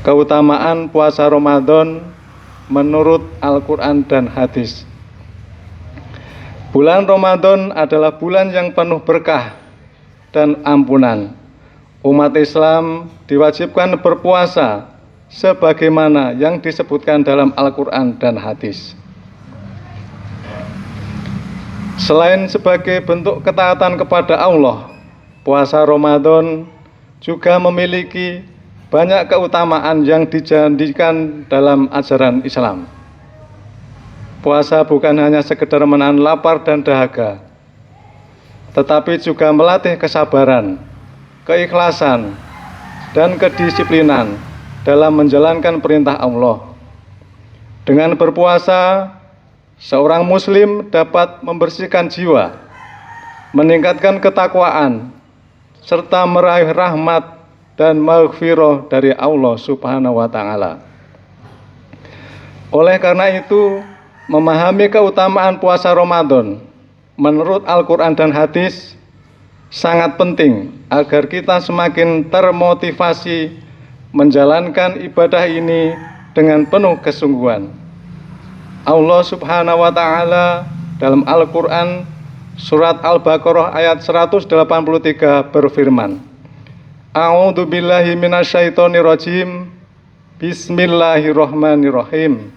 Keutamaan puasa Ramadan menurut Al-Quran dan hadis. Bulan Ramadan adalah bulan yang penuh berkah dan ampunan. Umat Islam diwajibkan berpuasa sebagaimana yang disebutkan dalam Al-Quran dan hadis. Selain sebagai bentuk ketaatan kepada Allah, puasa Ramadan juga memiliki banyak keutamaan yang dijanjikan dalam ajaran Islam. Puasa bukan hanya sekedar menahan lapar dan dahaga, tetapi juga melatih kesabaran, keikhlasan, dan kedisiplinan dalam menjalankan perintah Allah. Dengan berpuasa, seorang muslim dapat membersihkan jiwa, meningkatkan ketakwaan, serta meraih rahmat dan maghfirah dari Allah Subhanahu wa Ta'ala. Oleh karena itu, memahami keutamaan puasa Ramadan menurut Al-Quran dan hadis sangat penting agar kita semakin termotivasi menjalankan ibadah ini dengan penuh kesungguhan. Allah Subhanahu wa Ta'ala dalam Al-Quran surat Al-Baqarah ayat 183 berfirman, A'udzu billahi minasyaitonir rajim. Bismillahirrahmanirrahim.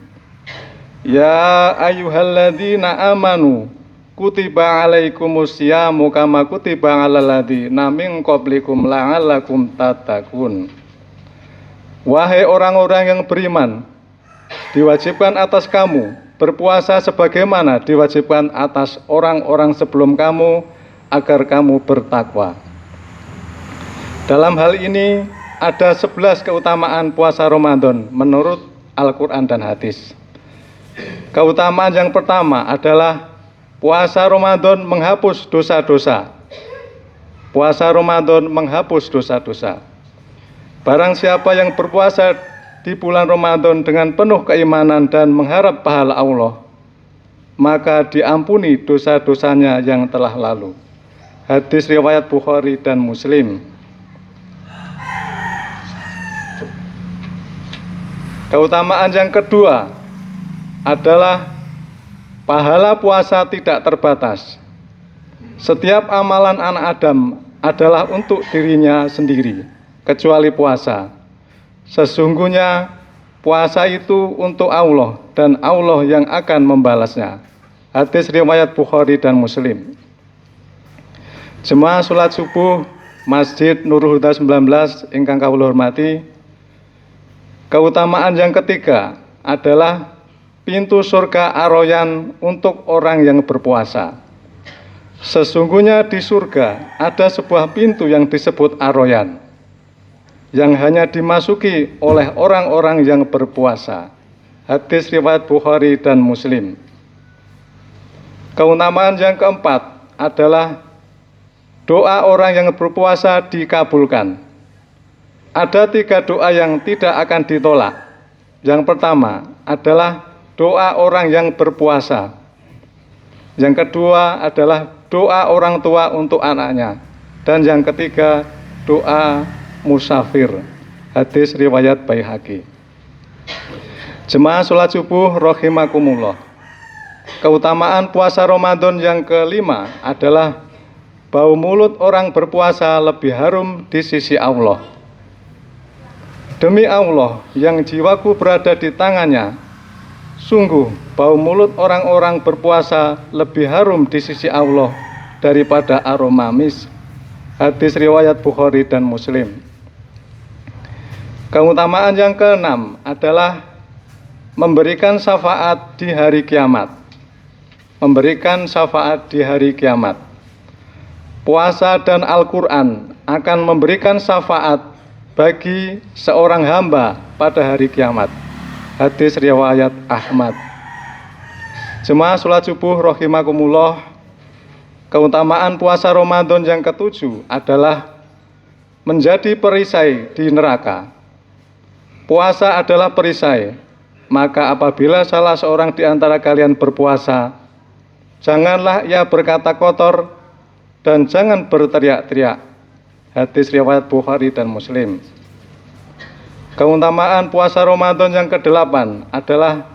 Ya ayyuhalladzina amanu kutiba alaikumusyamu kama kutiba alal ladzina min qablikum la'allakum tattaqun. Wahai orang-orang yang beriman, diwajibkan atas kamu berpuasa sebagaimana diwajibkan atas orang-orang sebelum kamu agar kamu bertakwa. Dalam hal ini ada 11 keutamaan puasa Ramadan menurut Al-Quran dan hadis. Keutamaan yang pertama adalah puasa Ramadan menghapus dosa-dosa. Puasa Ramadan menghapus dosa-dosa. Barang siapa yang berpuasa di bulan Ramadan dengan penuh keimanan dan mengharap pahala Allah, maka diampuni dosa-dosanya yang telah lalu. Hadis riwayat Bukhari dan Muslim. Keutamaan yang kedua adalah pahala puasa tidak terbatas. Setiap amalan anak Adam adalah untuk dirinya sendiri, kecuali puasa. Sesungguhnya puasa itu untuk Allah dan Allah yang akan membalasnya. Hadis riwayat Bukhari dan Muslim. Jemaah salat subuh Masjid Nurul Huda 19 ingkang kawula hormati, keutamaan yang ketiga adalah pintu surga Ar-Rayyan untuk orang yang berpuasa. Sesungguhnya di surga ada sebuah pintu yang disebut Ar-Rayyan, yang hanya dimasuki oleh orang-orang yang berpuasa. Hadis riwayat Bukhari dan Muslim. Keutamaan yang keempat adalah doa orang yang berpuasa dikabulkan. Ada 3 doa yang tidak akan ditolak. Yang pertama adalah doa orang yang berpuasa. Yang kedua adalah doa orang tua untuk anaknya. Dan yang ketiga, doa musafir. Hadis riwayat Baihaqi. Jemaah salat subuh rahimakumullah. Keutamaan puasa Ramadan yang kelima adalah bau mulut orang berpuasa lebih harum di sisi Allah. Demi Allah yang jiwaku berada di tangannya, sungguh bau mulut orang-orang berpuasa lebih harum di sisi Allah daripada aroma mis. Hadis riwayat Bukhari dan Muslim. Keutamaan yang keenam adalah memberikan syafaat di hari kiamat. Memberikan syafaat di hari kiamat. Puasa dan Al-Quran akan memberikan syafaat bagi seorang hamba pada hari kiamat. Hadis riwayat Ahmad. Jemaah salat subuh rahimakumullah, keutamaan puasa Ramadan yang ketujuh adalah menjadi perisai di neraka. Puasa adalah perisai, maka apabila salah seorang di antara kalian berpuasa, janganlah ia berkata kotor dan jangan berteriak-teriak. Hadis riwayat Bukhari dan Muslim. Keutamaan puasa Ramadan yang ke-8 adalah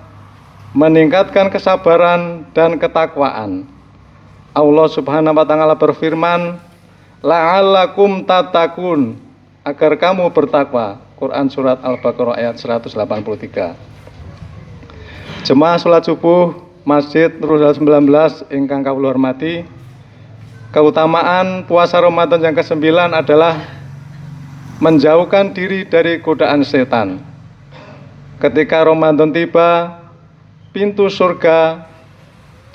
meningkatkan kesabaran dan ketakwaan. Allah Subhanahu wa taala berfirman, la'allakum tattaqun, agar kamu bertakwa. Quran surat Al-Baqarah ayat 183. Jemaah salat subuh Masjid Nurul Huda 19 ingkang kawula hormati, keutamaan puasa Ramadan yang ke-9 adalah menjauhkan diri dari godaan setan. Ketika Ramadan tiba, pintu surga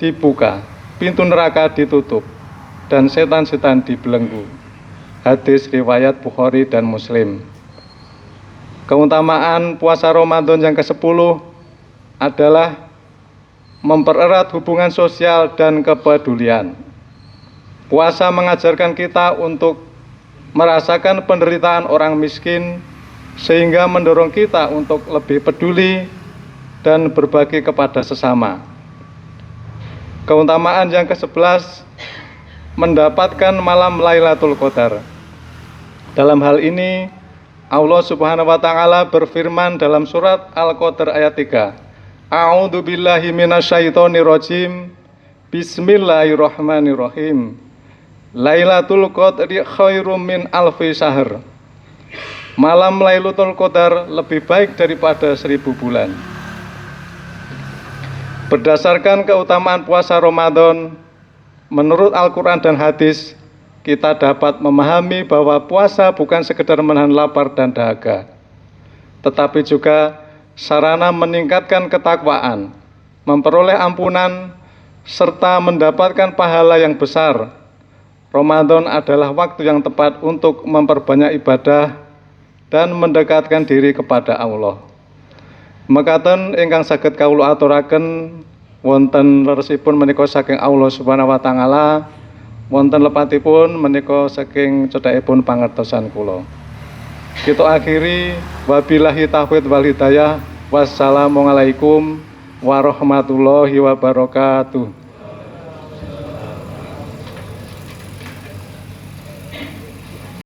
dibuka, pintu neraka ditutup, dan setan-setan dibelenggu. Hadis riwayat Bukhari dan Muslim. Keutamaan puasa Ramadan yang ke-10 adalah mempererat hubungan sosial dan kepedulian. Puasa mengajarkan kita untuk merasakan penderitaan orang miskin, sehingga mendorong kita untuk lebih peduli dan berbagi kepada sesama. Keutamaan yang ke-11, mendapatkan malam Lailatul Qadar. Dalam hal ini, Allah Subhanahu wa taala berfirman dalam surat Al-Qadar ayat 3. A'udzu billahi minasyaitonir rajim. Bismillahirrahmanirrahim. Lailatul Qadri khairum min alfi syahr. Malam Lailatul Qadar lebih baik daripada 1000 bulan. Berdasarkan keutamaan puasa Ramadan, menurut Al-Quran dan hadis, kita dapat memahami bahwa puasa bukan sekedar menahan lapar dan dahaga, tetapi juga sarana meningkatkan ketakwaan, memperoleh ampunan, serta mendapatkan pahala yang besar. Ramadan adalah waktu yang tepat untuk memperbanyak ibadah dan mendekatkan diri kepada Allah. Mekaten ingkang saged kawula aturaken wonten leresipun menika saking Allah Subhanahu wa taala, wonten lepatipun menika saking cedhakipun pangertosan kula. Kita akhiri wabillahi taufiq wal hidayah. Wassalamualaikum warahmatullahi wabarakatuh.